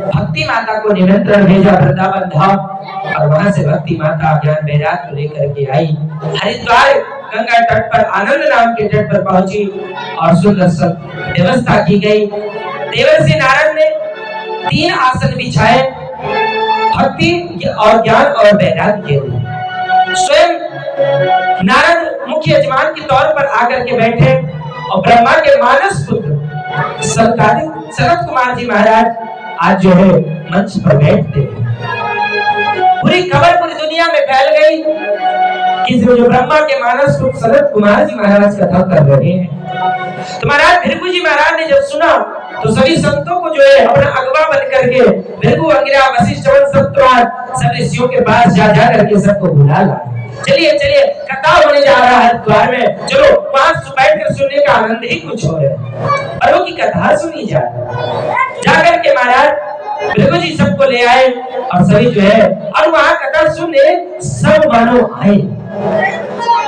भक्ति माता को निमंत्रण भेजा वृंदावन धाम, और वहां से भक्ति माता ज्ञान वैराग्य को लेकर के आई। हरिद्वार गंगा तट पर आनंद नाम के तट पर पहुंची और सुंदर व्यवस्था की गई। देवर्षि नारद ने 3 आसन बिछाए भक्ति और ज्ञान और वैराग्य के लिए। स्वयं नारद मुख्य यजमान के तौर पर आकर के बैठे और ब्रह्मा के मानस पुत्र सनत कुमार जी महाराज आज जो है मंच पर बैठते हैं। पूरी खबर पूरी दुनिया में फैल गई कि जो ब्रह्मा के मानस पुत्र सनत कुमार जी महाराज कथा कर रहे हैं। तो महाराज भृगु जी महाराज ने जब सुना तो सभी संतों को जो है अपना अगवा बन करके भृगु, अंगिरा, वशिष्ठ, सप्तवाद सब ऋषियों के पास जा करके सबको बुला ला। चलिए चलिए कथा होने जा रहा है द्वार में, चलो वहां बैठ कर सुनने का आनंद ही कुछ और है। और की कथा सुनी जाकर के महाराज भृगु जी सबको ले आए और सभी जो है और वहां कथा सुनने सब मानो आए।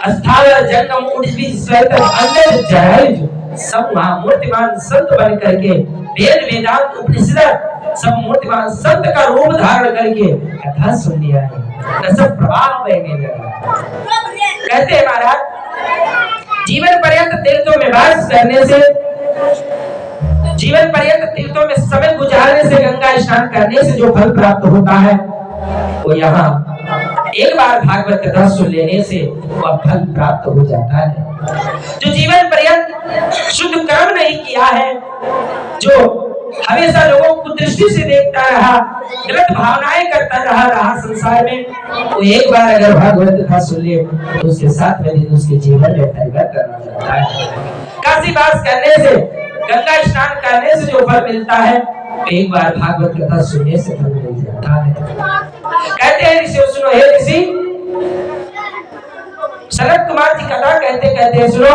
अस्थावर जंगम उड़वी श्वेत अंदर जरायु सब वहां मूर्तिमान संत बन करके वेद वेदांत उपनिषद सब मूर्तिमान संत का रूप धारण करके कथा सुनने आए। सब प्रवाह बहने लगा। कहते हैं महाराज जीवन पर्यंत तीर्थों में वास करने से, जीवन पर्यंत तीर्थों में समय गुजारने से, गंगा स्नान करने से जो फल प्राप्त होता है वो यहाँ एक बार भागवत कथा सुन लेने से वह फल प्राप्त हो जाता है। जो जीवन पर्यंत शुद्ध कर्म नहीं किया है, जो हमेशा लोगों को दृष्टि से देखता रहा, गलत भावनाएं करता रहा संसार में, वो एक बार अगर भागवत कथा सुन ले तो उसके 7वें दिन उसके जीवन में परिवर्तन आ जाता है। काशी वास करने से, गंगा स्नान करने से जो फल मिलता है, एक बार भागवत कथा सुनने से फल मिल जाता है। कहते हैं ऋषि, सुनो हे ऋषि, सनत कुमार जी कथा कहते कहते सुनो,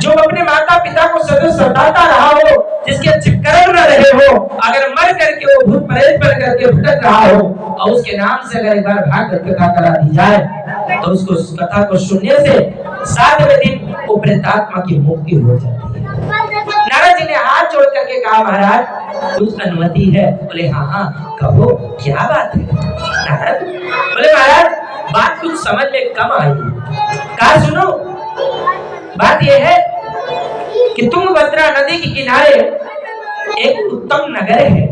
जो अपने माता पिता को सदैव सताता रहा हो, जिसके अच्छे कर्म न रहे हो, अगर मर करके वो भूत प्रेत बन करके भटक रहा हो और उसके नाम से अगर एक बार भागवत कथा करा दी जाए तो उसको उस कथा को सुनने से 7वें दिन वो प्रेतात्मा की मुक्ति हो जाती है। नारद जी ने हाथ जोड़ करके कहा महाराज कुछ अनुमति है? बोले हाँ हाँ कहो क्या बात है नारद? बोले महाराज बात कुछ समझ में कम आई, कहा सुनो, बात यह है कि तुंगभद्रा नदी के किनारे एक उत्तम नगर है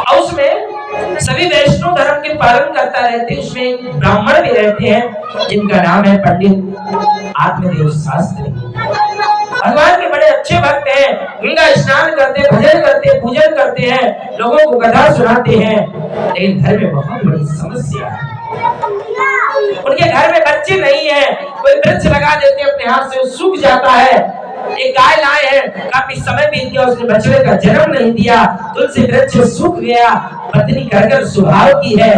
और उसमें सभी वैष्णव धर्म के पालन करता रहते हैं। उसमें ब्राह्मण भी रहते हैं जिनका नाम है पंडित आत्मदेव शास्त्री। भगवान के बड़े अच्छे भक्त हैं, गंगा स्नान करते, भजन करते, पूजन करते हैं, लोगों को कथा सुनाते हैं। लेकिन घर में बहुत बड़ी समस्या है, उनके घर में बच्चे नहीं है। कोई वृक्ष लगा देते अपने हाथ से, सूख जाता है। एक गाय लाए हैं, काफी समय बीत गया, उसने बछड़े का जन्म नहीं दिया, तुलसी वृक्ष सूख गया, पत्नी घर स्वभाव की है,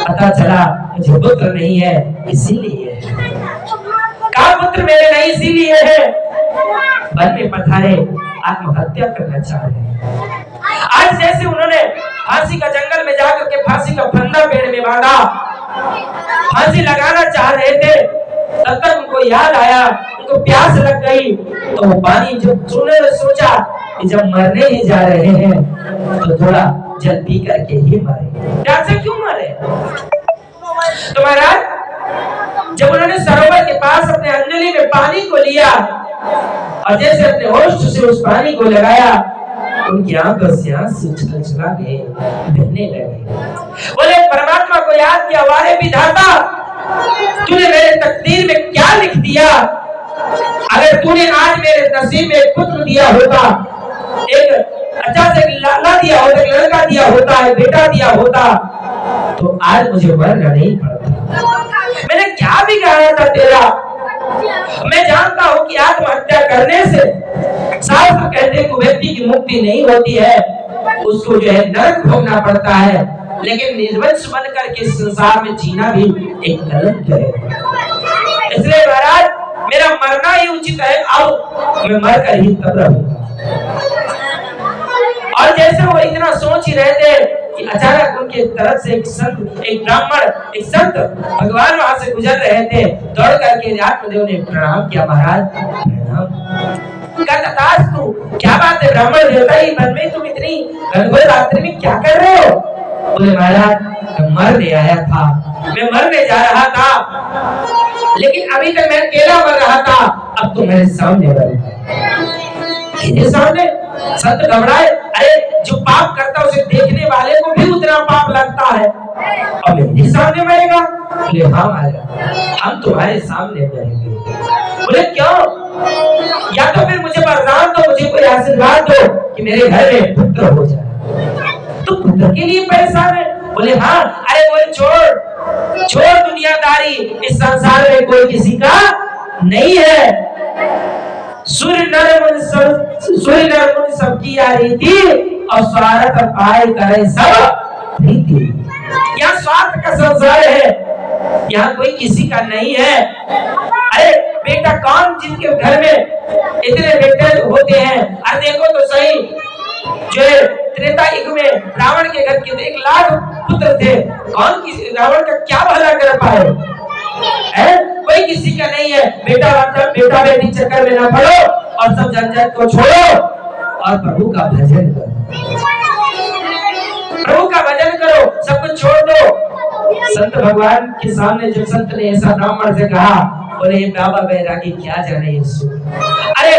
पता चला मुझे पुत्र नहीं है इसीलिए। कहा पुत्र मेरे नहीं इसीलिए है, वन में पधारे आत्महत्या करना चाह रहे। आज जैसे उन्होंने फांसी का जंगल में जाकर के फांसी का फंदा पेड़ में बांधा, फांसी लगाना चाह रहे थे, तब तक उनको याद आया, उनको प्यास लग गई, तो वो पानी जब उन्होंने सोचा कि जब मरने ही जा रहे हैं तो थोड़ा जल पी करके ही मरे। प्यास से क्यों मरे? तो महाराज जब उन्होंने सरोवर के पास अपने अंजलि में पानी को लिया और जैसे अपने होश से उस पानी को लगाया, उनकी आंखों से आंसू छलछला गए, बहने लगे। बोले परमात्मा को याद किया, वारे विधाता तूने मेरे तकदीर में क्या लिख दिया? अगर तूने आज मेरे नसीब में एक पुत्र दिया होता, एक अच्छा से लाला दिया होता, एक लड़का दिया होता, एक बेटा दिया होता, तो आज मुझे मरना नहीं पड़ता। मैंने क्या बिगाड़ा था तेरा? मैं जानता हूँ कि आत्महत्या करने से शास्त्र कहते हैं कि व्यक्ति की मुक्ति नहीं होती है, उसको जो है नरक भोगना पड़ता है, लेकिन निर्वंश बन करके संसार में जीना भी एक कलंक है। इसलिए महाराज मेरा मरना ही उचित है, अब मैं मरकर ही तब रहूंगा। और जैसे वो इतना सोच ही रहे थे कि अचानक उनके तरफ से एक संत, एक ब्राह्मण, एक संत भगवान वहां से गुजर रहे थे। दौड़ करके आत्मदेव ने प्रणाम किया, महाराज प्रणाम। तू क्या बात है ब्राह्मण देवता ही मन में तुम इतनी घनघोर रात्रि में क्या कर रहे हो? बोले महाराज मैं मरने आया था, मैं मरने जा रहा था, लेकिन अभी तक मैं अकेला मर रहा था, अब तो मेरे सामने मर मेरे सामने। संत घबराए, अरे जो पाप करता उसे देखने वाले को भी उतना पाप लगता है और मेरे सामने मरेगा? बोले हाँ महाराज हम तुम्हारे सामने मरेंगे। बोले क्यों? या तो फिर मुझे वरदान दो, मुझे कोई आशीर्वाद दो कि मेरे घर में पुत्र हो जाए। तो पुत्र के लिए परेशान है? बोले हाँ। अरे बोले छोड़ दुनियादारी, इस संसार में कोई किसी का नहीं है। सूर्य नर मुनि सबकी या रीति और स्वार्थ पाए करे सब प्रीति। यहाँ स्वार्थ का संसार है, यहाँ कोई किसी का नहीं है। अरे बेटा कौन जिनके घर में इतने बेटे होते हैं? अरे देखो तो सही, जो त्रेता युग में रावण के घर के 1 लाख पुत्र थे, कौन किसी रावण का क्या भला कर पाए? कोई किसी का नहीं है। बेटा बेटी चक्कर में ना पड़ो और सब झंझट को छोड़ो और प्रभु का भजन करो, प्रभु का भजन करो, सब कुछ छोड़ दो। संत भगवान के सामने जब संत ने ऐसा ब्राह्मण से कहा, बोले बाबा बैरागी क्या जाने यीशु। अरे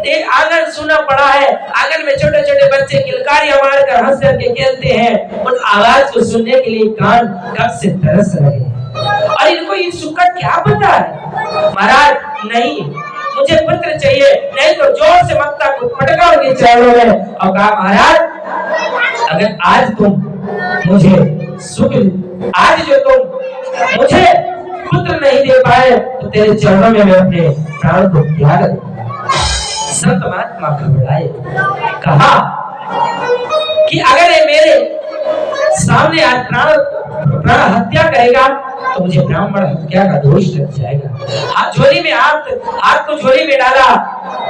एक आंगन सुना पड़ा है, आंगन में छोटे छोटे बच्चे किलकारियां मारकर हंस करके खेलते हैं, उन आवाज को सुनने के लिए कान कब से तरस रहे हैं और इनको यीशु का क्या पता है? महाराज नहीं, मुझे पुत्र चाहिए, नहीं तो जोर से मक्ता को पटका उनके चरणों में और कहा महाराज अगर आज तुम मुझे सुख, आज जो तुम मुझे पुत्र नहीं दे पाए तो तेरे चरणों में मैं अपने प्राण को त्याग दूंगा। संत महात्मा घबराए, कहा कि अगर ये मेरे सामने आज प्राण हत्या करेगा तो मुझे ब्राह्मण हत्या का दोष लग जाएगा। हाथ को झोली में डाला,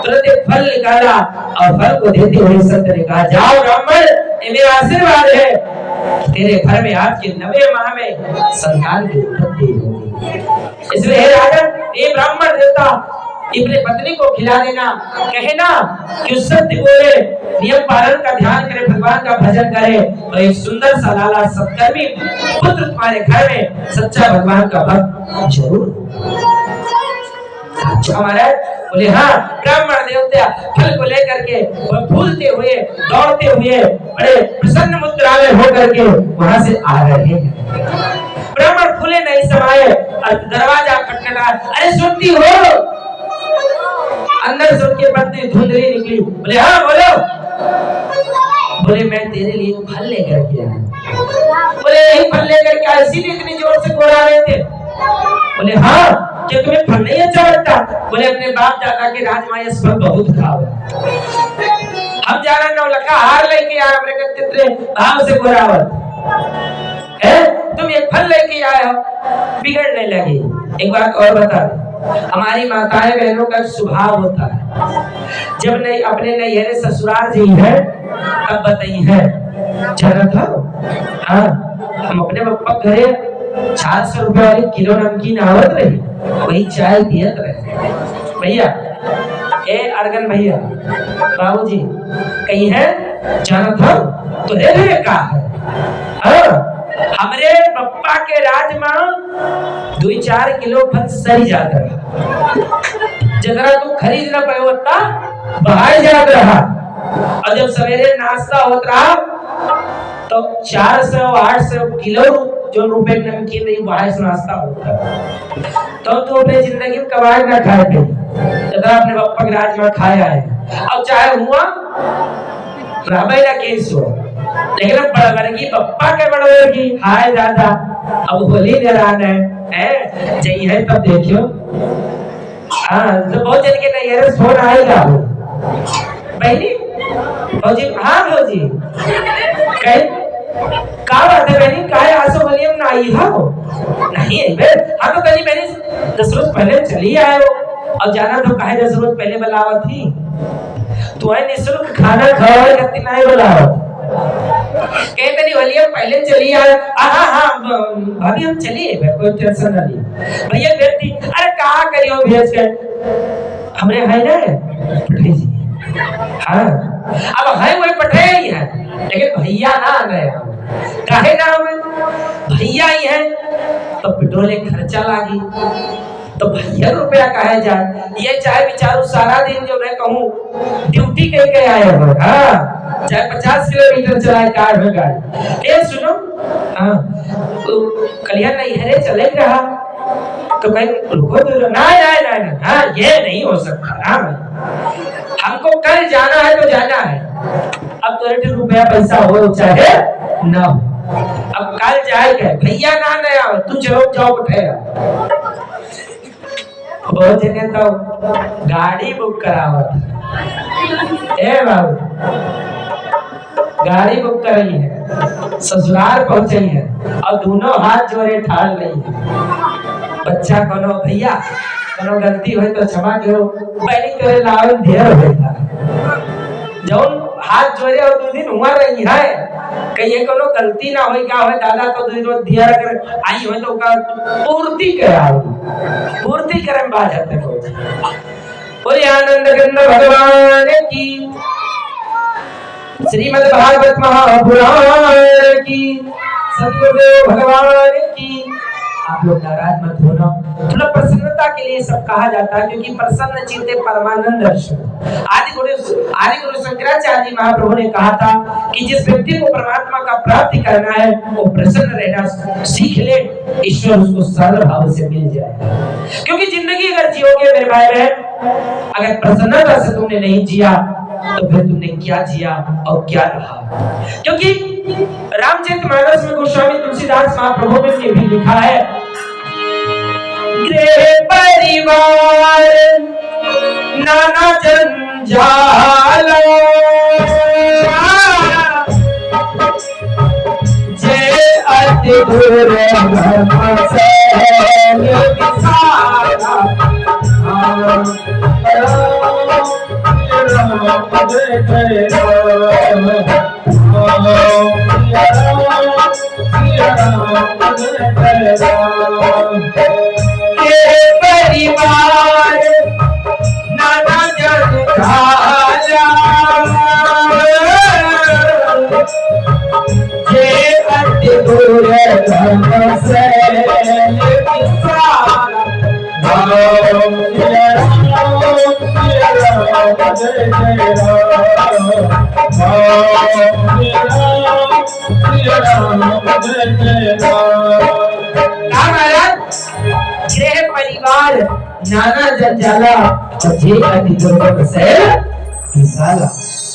तुरंत एक फल निकाला और फल को देते हुए संत ने कहा जाओ ब्राह्मण, ये मेरा आशीर्वाद है कि तेरे घर में आज के 90 माह में संतान की उत्पत्ति होगी। इसलिए हे राजन, ये ब्राह्मण देवता अपने पत्नी को खिला देना, कहना कि सत्य बोले, नियम पालन का ध्यान करे, भगवान का भजन करे, तो एक सुंदर सा लाला सत्कर्मी पुत्र तुम्हारे घर में सच्चा भगवान का भक्त जरूर। अच्छा महाराज? बोले हाँ। ब्राह्मण देवता फल को लेकर के फूलते हुए दौड़ते हुए बड़े प्रसन्न मुद्रा में होकर के वहां से आ रहे हैं। ब्राह्मण फूले नहीं समाये और दरवाजा खटखटा, अरे सुनती हो? अंदर सुन के पत्नी धुंधली निकली। बोले हाँ बोलो। बोले मैं तेरे लिए फल लेकर के आया। बोले यही फल लेकर के आया, इसीलिए इतनी जोर से कोड़ा रहे थे? बोले हाँ, क्या तुम्हें फल नहीं अच्छा लगता? बोले अपने बाप दादा के राजमायस फल बहुत खाओ। हम जाना 9 लखा हार लेके आए, अपने भाव से गोरावत है, तुम ये फल लेके आए हो, बिगड़ने लगी। एक बात और बता दे, हमारी माताएं बहनों का स्वभाव होता है, जब नहीं अपने नैहरे ससुराल जी है तब बताई है जाना था। हाँ, हम अपने पप्पा घरे 400 रुपए वाली किलो नमकीन आवत रही, वही चाय पियत रहे। भैया ए अर्गन भैया, बाबूजी कहीं है जाना था तो रे का है। हाँ, हमरे पप्पा के राजमा 2-4 किलो फल सही जाता रहा, जरा तू खरीद ना पाए होता बाहर जाता रहा। और जब सवेरे नाश्ता होता रहा तो 400-800 किलो जो रुपए नमकीन नहीं बाहर से नाश्ता होता, तो तू अपनी जिंदगी में कबाड़ ना खाए थे, जरा अपने पप्पा के राजमा खाया है। अब चाहे हुआ राबे ना केस हो, लेकिन अब बड़वर की पप्पा के बड़वर की हाय दादा, अब होली निरान है चाहिए है तब देखियो। हाँ तो बहुत जन के नहीं फोन आएगा बहनी भौजी। हाँ भौजी कहे का बात है बहनी, काहे आसो बलियम ना आई हो? नहीं आई बे। हाँ तो कहीं बहनी 10 रोज पहले चली आए हो, और जाना तो काहे 10 रोज पहले बुलावा थी, तुम्हें निःशुल्क खाना खवाए करती नहीं बुलावा। कहते नहीं भैया पहले चलिए। हाँ हाँ भाभी हम चलिए, कोई टेंशन ना लीजिए भैया। अरे कहाँ करियो भेज कर हमरे है ना हाँ, अब है वही पटे ही है, लेकिन भैया ना गए काहे ना हमें भैया ही है तो पेट्रोल एक खर्चा लागी तो भैया रुपया कहे जाए। ये चाहे बेचारू सारा दिन जो मैं कहूँ ड्यूटी कह के आए हो, हाँ चाहे 50 किलोमीटर चलाए कार में गाड़ी। ये सुनो, हाँ तो कलिया नहीं है चले रहा तो कहीं रुको तो ना, हाँ ये नहीं हो सकता, हाँ हमको कल जाना है तो जाना है, अब तो रुपया पैसा हो चाहे ना हो, अब कल जाएगा भैया ना नया तू चलो जाओ बैठेगा। बहुत जने तो गाड़ी बुक करावत ए बाबू, गाड़ी बुक करी है ससुराल पहुंची है और दोनों हाथ जोड़े ठाल रही है। बच्चा कोनो भैया कोनो गलती हुई तो क्षमा करो, पहले करे लावन ढेर होता जौन हाथ जोड़े और 2 दिन हुआ रही है कहीं कोनो गलती ना होई का होय दादा तो 2 दिन ध्यान कर आई होय तो का पूर्ति कराओ, पूर्ति करम बात है बोले आनंद गंध भगवान की, श्रीमद् भागवत महापुराण की, सतगुरुदेव भगवान की। आप लोग नाराज मत होना, थोड़ा प्रसन्नता के लिए सब कहा जाता है क्योंकि प्रसन्न चित्ते परमानंद दर्शन। आदि गुरु शंकराचार्य जी महाप्रभु ने कहा था कि जिस व्यक्ति को परमात्मा का प्राप्ति करना है वो प्रसन्न रहना सीख ले, ईश्वर उसको सरल भाव से मिल जाएगा। क्योंकि जिंदगी अगर जियोगे मेरे भाई बहन, अगर प्रसन्नता से तुमने नहीं जिया तो फिर तुमने क्या जिया और क्या रहा। क्योंकि रामचरितमानस में गोस्वामी तुलसीदास महाप्रभु ने भी लिखा है, गृह परिवार नाना जंजाल जय अति दूर परिवार नाना जन जे अति दूर गृह परिवार नाना जंजाला जे अति दुर्गम शैल विशाला।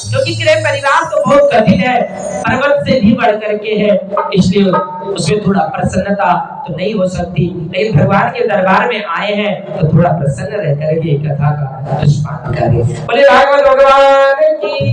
क्योंकि गृह परिवार तो बहुत कठिन है, पर्वत से भी बढ़ करके है, इसलिए उसमें थोड़ा प्रसन्नता तो नहीं हो सकती। लेकिन भगवान के दरबार में आए हैं तो थोड़ा प्रसन्न रह करके कथा का पुष्पान करें। बोले भागवत भगवान की।